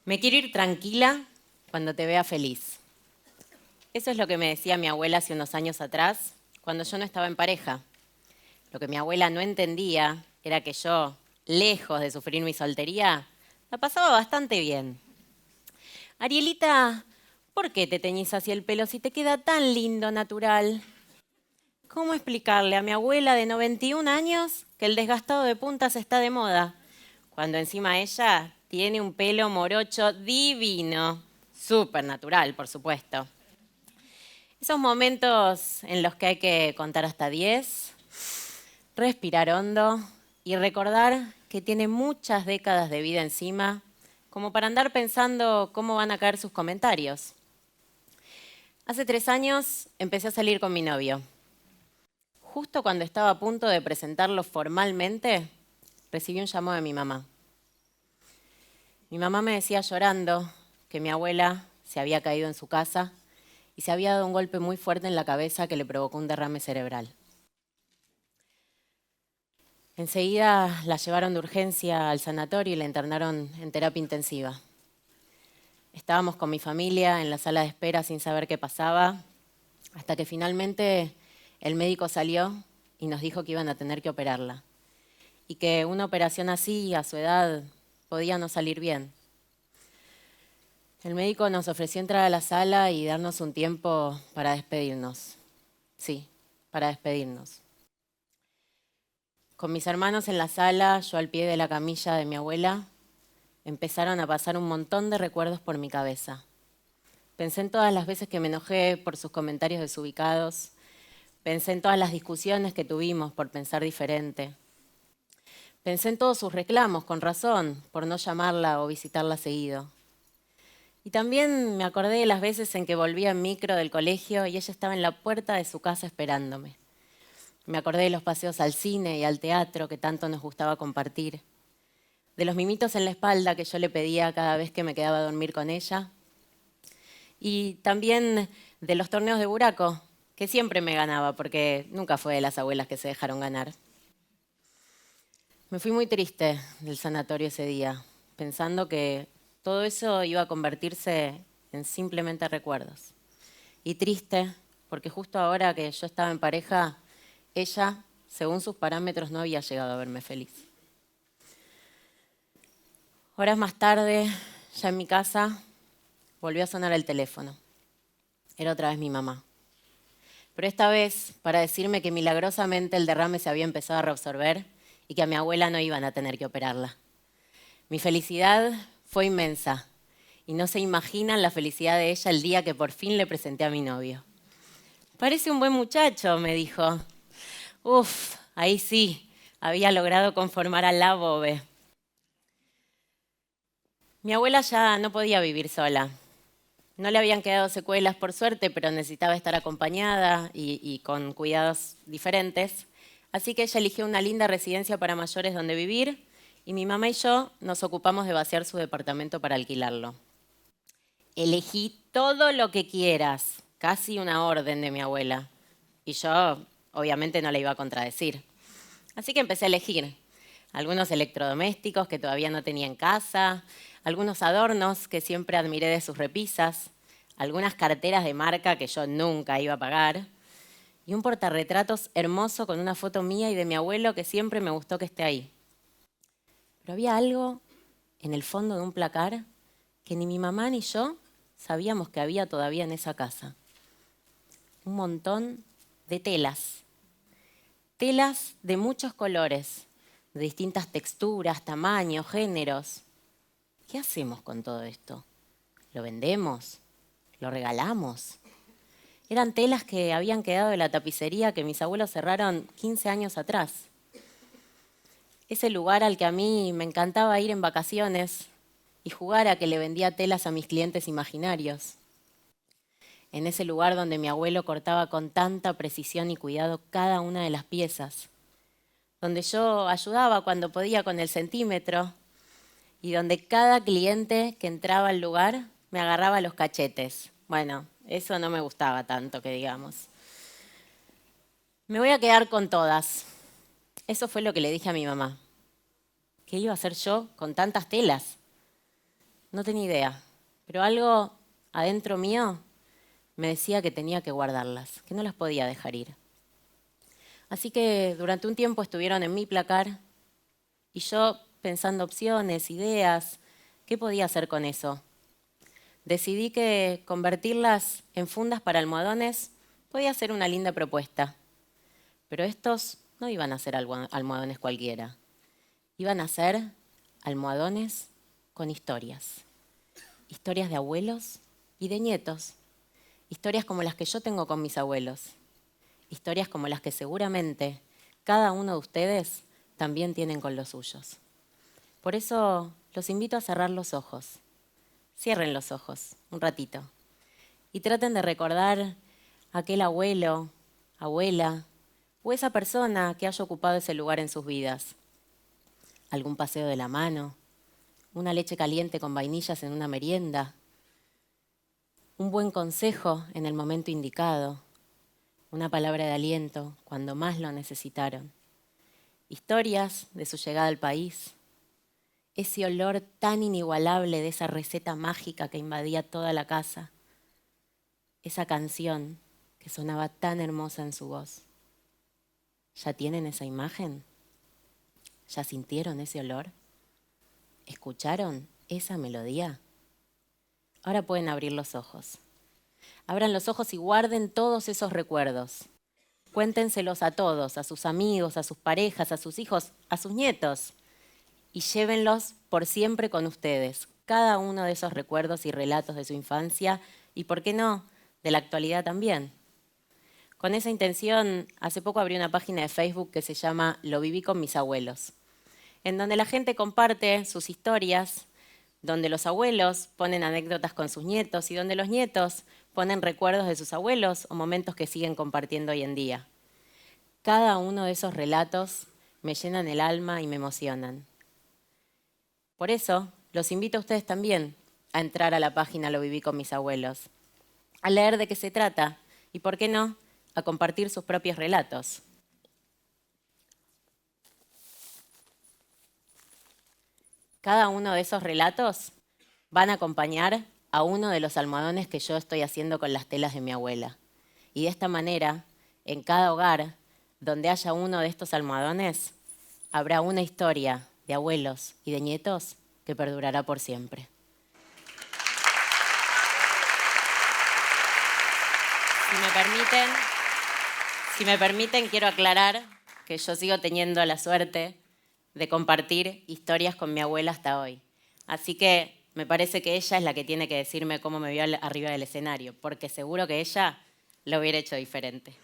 Me quiero ir tranquila cuando te vea feliz. Eso es lo que me decía mi abuela hace unos años atrás, cuando yo no estaba en pareja. Lo que mi abuela no entendía era que yo, lejos de sufrir mi soltería, la pasaba bastante bien. Arielita, ¿por qué te teñís así el pelo si te queda tan lindo, natural? ¿Cómo explicarle a mi abuela de 91 años que el desgastado de puntas está de moda, cuando encima ella tiene un pelo morocho divino, súper natural, por supuesto? Esos momentos en los que hay que contar hasta 10, respirar hondo y recordar que tiene muchas décadas de vida encima, como para andar pensando cómo van a caer sus comentarios. Hace 3 años empecé a salir con mi novio. Justo cuando estaba a punto de presentarlo formalmente, recibí un llamado de mi mamá. Mi mamá me decía llorando que mi abuela se había caído en su casa y se había dado un golpe muy fuerte en la cabeza que le provocó un derrame cerebral. Enseguida la llevaron de urgencia al sanatorio y la internaron en terapia intensiva. Estábamos con mi familia en la sala de espera sin saber qué pasaba, hasta que finalmente el médico salió y nos dijo que iban a tener que operarla y que una operación así, a su edad, podía no salir bien. El médico nos ofreció entrar a la sala y darnos un tiempo para despedirnos. Sí, para despedirnos. Con mis hermanos en la sala, yo al pie de la camilla de mi abuela, empezaron a pasar un montón de recuerdos por mi cabeza. Pensé en todas las veces que me enojé por sus comentarios desubicados. Pensé en todas las discusiones que tuvimos por pensar diferente. Pensé en todos sus reclamos, con razón, por no llamarla o visitarla seguido. Y también me acordé de las veces en que volvía en micro del colegio y ella estaba en la puerta de su casa esperándome. Me acordé de los paseos al cine y al teatro que tanto nos gustaba compartir. De los mimitos en la espalda que yo le pedía cada vez que me quedaba a dormir con ella. Y también de los torneos de buraco, que siempre me ganaba, porque nunca fue de las abuelas que se dejaron ganar. Me fui muy triste del sanatorio ese día, pensando que todo eso iba a convertirse en simplemente recuerdos. Y triste, porque justo ahora que yo estaba en pareja, ella, según sus parámetros, no había llegado a verme feliz. Horas más tarde, ya en mi casa, volvió a sonar el teléfono. Era otra vez mi mamá. Pero esta vez para decirme que milagrosamente el derrame se había empezado a reabsorber y que a mi abuela no iban a tener que operarla. Mi felicidad fue inmensa y no se imaginan la felicidad de ella el día que por fin le presenté a mi novio. Parece un buen muchacho, me dijo. Uf, ahí sí, había logrado conformar a la bobe. Mi abuela ya no podía vivir sola. No le habían quedado secuelas por suerte, pero necesitaba estar acompañada y con cuidados diferentes. Así que ella eligió una linda residencia para mayores donde vivir y mi mamá y yo nos ocupamos de vaciar su departamento para alquilarlo. Elegí todo lo que quieras, casi una orden de mi abuela. Y yo obviamente no le iba a contradecir. Así que empecé a elegir algunos electrodomésticos que todavía no tenía en casa, algunos adornos que siempre admiré de sus repisas, algunas carteras de marca que yo nunca iba a pagar y un portarretratos hermoso con una foto mía y de mi abuelo que siempre me gustó que esté ahí. Pero había algo en el fondo de un placar que ni mi mamá ni yo sabíamos que había todavía en esa casa. Un montón de telas. Telas de muchos colores, de distintas texturas, tamaños, géneros. ¿Qué hacemos con todo esto? ¿Lo vendemos? ¿Lo regalamos? Eran telas que habían quedado de la tapicería que mis abuelos cerraron 15 años atrás. Ese lugar al que a mí me encantaba ir en vacaciones y jugar a que le vendía telas a mis clientes imaginarios. En ese lugar donde mi abuelo cortaba con tanta precisión y cuidado cada una de las piezas. Donde yo ayudaba cuando podía con el centímetro y donde cada cliente que entraba al lugar me agarraba los cachetes. Bueno, eso no me gustaba tanto, que digamos. Me voy a quedar con todas. Eso fue lo que le dije a mi mamá. ¿Qué iba a hacer yo con tantas telas? no tenía idea, pero algo adentro mío me decía que tenía que guardarlas, que no las podía dejar ir. Así que durante un tiempo estuvieron en mi placar y yo pensando opciones, ideas, ¿qué podía hacer con eso? Decidí que convertirlas en fundas para almohadones podía ser una linda propuesta, pero estos no iban a ser almohadones cualquiera, iban a ser almohadones con historias, historias de abuelos y de nietos, historias como las que yo tengo con mis abuelos, historias como las que seguramente cada uno de ustedes también tienen con los suyos. Por eso los invito a cerrar los ojos. Cierren los ojos un ratito y traten de recordar a aquel abuelo, abuela o esa persona que haya ocupado ese lugar en sus vidas. Algún paseo de la mano, una leche caliente con vainillas en una merienda, un buen consejo en el momento indicado, una palabra de aliento cuando más lo necesitaron, historias de su llegada al país, ese olor tan inigualable de esa receta mágica que invadía toda la casa, esa canción que sonaba tan hermosa en su voz. ¿Ya tienen esa imagen? ¿Ya sintieron ese olor? ¿Escucharon esa melodía? Ahora pueden abrir los ojos. Abran los ojos y guarden todos esos recuerdos. Cuéntenselos a todos, a sus amigos, a sus parejas, a sus hijos, a sus nietos. Y llévenlos por siempre con ustedes, cada uno de esos recuerdos y relatos de su infancia y, ¿por qué no?, de la actualidad también. Con esa intención, hace poco abrí una página de Facebook que se llama Lo viví con mis abuelos, en donde la gente comparte sus historias, donde los abuelos ponen anécdotas con sus nietos y donde los nietos ponen recuerdos de sus abuelos o momentos que siguen compartiendo hoy en día. Cada uno de esos relatos me llenan el alma y me emocionan. Por eso, los invito a ustedes también a entrar a la página Lo viví con mis abuelos, a leer de qué se trata y, ¿por qué no?, a compartir sus propios relatos. Cada uno de esos relatos van a acompañar a uno de los almohadones que yo estoy haciendo con las telas de mi abuela. Y de esta manera, en cada hogar donde haya uno de estos almohadones, habrá una historia de abuelos y de nietos que perdurará por siempre. Si me permiten, quiero aclarar que yo sigo teniendo la suerte de compartir historias con mi abuela hasta hoy. Así que me parece que ella es la que tiene que decirme cómo me vio arriba del escenario, porque seguro que ella lo hubiera hecho diferente.